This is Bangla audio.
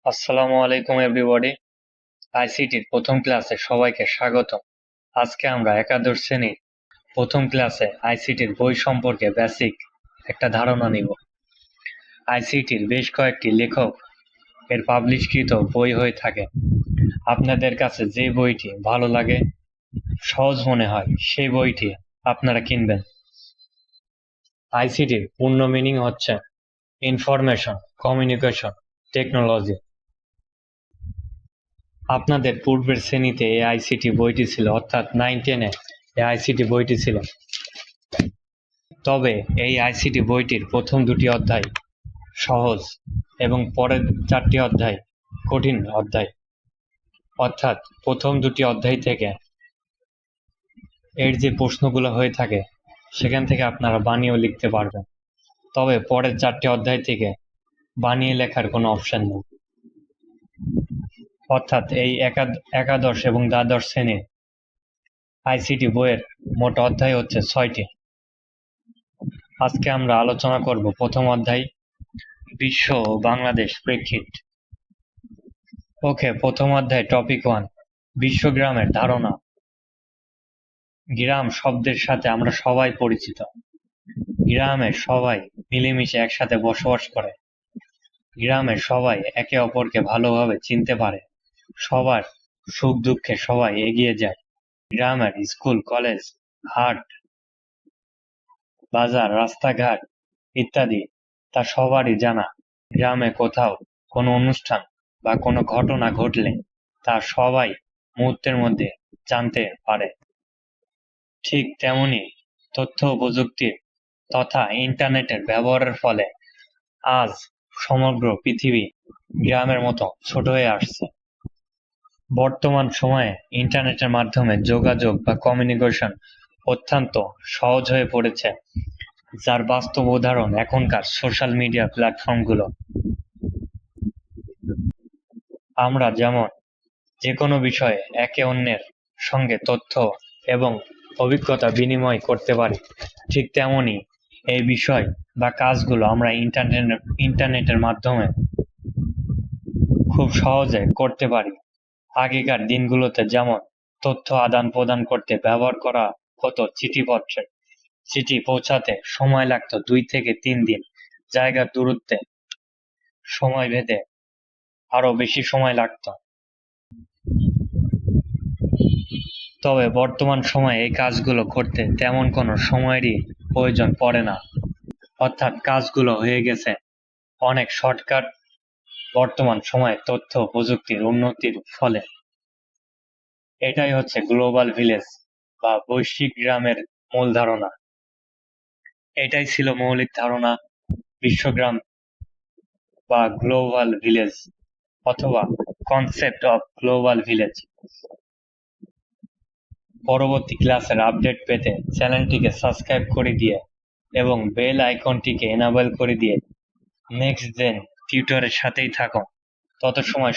আসসালামু আলাইকুম এভরিবডি। আইসিটির প্রথম ক্লাসে সবাইকে স্বাগতম। আজকে আমরা একাদশ শ্রেণীর প্রথম ক্লাসে আইসিটির বই সম্পর্কে বেসিক একটা ধারণা নিব। আইসিটির বেশ কয়েকটি লেখক এর পাবলিশকৃত বই হয়ে থাকে। আপনাদের কাছে যে বইটি ভালো লাগে, সহজ মনে হয়, সেই বইটি আপনারা কিনবেন। আইসিটির পূর্ণ মিনিং হচ্ছে ইনফরমেশন কমিউনিকেশন টেকনোলজি। আপনাদের পূর্বের শ্রেণীতে এই আইসিটি বইটি ছিল, অর্থাৎ 9-10-এ এই আইসিটি বইটি ছিল। তবে এই আইসিটি বইটির প্রথম দুটি অধ্যায় সহজ এবং পরের 4টি অধ্যায় কঠিন অধ্যায়। অর্থাৎ প্রথম দুটি অধ্যায় থেকে এর যে প্রশ্নগুলো হয়ে থাকে সেখান থেকে আপনারা বানিয়েও লিখতে পারবেন। তবে পরের 4টি অধ্যায় থেকে বানিয়ে লেখার কোনো অপশন নেই। অর্থাৎ এই একাদশ এবং দ্বাদশ শ্রেণীর আইসিটি বইয়ের মোট অধ্যায় হচ্ছে 6টি। আজকে আমরা আলোচনা করব প্রথম অধ্যায়, বিশ্ব ও বাংলাদেশ প্রেক্ষিত। ওকে, প্রথম অধ্যায় টপিক 1, বিশ্বগ্রামের ধারণা। গ্রাম শব্দের সাথে আমরা সবাই পরিচিত। গ্রামে সবাই মিলেমিশে একসাথে বসবাস করে। গ্রামে সবাই একে অপরকে ভালোভাবে চিনতে পারে। সবার সুখ দুঃখে সবাই এগিয়ে যায়। গ্রামের স্কুল, কলেজ, হাট, বাজার, রাস্তাঘাট ইত্যাদি তা সবারই জানা। গ্রামে কোথাও কোনো অনুষ্ঠান বা কোনো ঘটনা ঘটলে তা সবাই মুহূর্তের মধ্যে জানতে পারে। ঠিক তেমনি তথ্য প্রযুক্তির তথা ইন্টারনেটের ব্যবহারের ফলে আজ সমগ্র পৃথিবী গ্রামের মতো ছোট হয়ে আসছে। বর্তমান সময়ে ইন্টারনেটের মাধ্যমে যোগাযোগ বা কমিউনিকেশন অত্যন্ত সহজ হয়ে পড়েছে, যার বাস্তব উদাহরণ এখনকার সোশ্যাল মিডিয়া প্ল্যাটফর্মগুলো। আমরা যেমন যে কোনো বিষয়ে একে অন্যের সঙ্গে তথ্য এবং অভিজ্ঞতা বিনিময় করতে পারি, ঠিক তেমনি এই বিষয় বা কাজগুলো আমরা ইন্টারনেটের মাধ্যমে খুব সহজে করতে পারি। আগেকার দিনগুলোতে যেমন তথ্য আদান প্রদান করতে ব্যবহার করা হতো চিঠিপত্রের। চিঠি পৌঁছাতে সময় লাগতো 2 থেকে 3 দিন, জায়গার দূরত্বে সময় ভেদে আরো বেশি সময় লাগতো। তবে বর্তমান সময়ে এই কাজগুলো করতে তেমন কোনো সময়েরই প্রয়োজন পড়ে না, অর্থাৎ কাজগুলো হয়ে গেছে অনেক শর্টকাট। বর্তমান সময়ে তথ্য প্রযুক্তির উন্নতির ফলে এটাই হচ্ছে গ্লোবাল ভিলেজ বা বৈশ্বিক গ্রামের মূল ধারণা। এটাই ছিল মৌলিক ধারণা, বিশ্বগ্রাম বা গ্লোবাল ভিলেজ অথবা কনসেপ্ট অফ গ্লোবাল ভিলেজ। পরবর্তী ক্লাসের আপডেট পেতে চ্যানেলটিকে সাবস্ক্রাইব করে দিয়ে এবং বেল আইকনটিকে এনাবেল করে দিয়ে নেক্সট জেন টিউটরের সাথেই থাকুন। তত সময়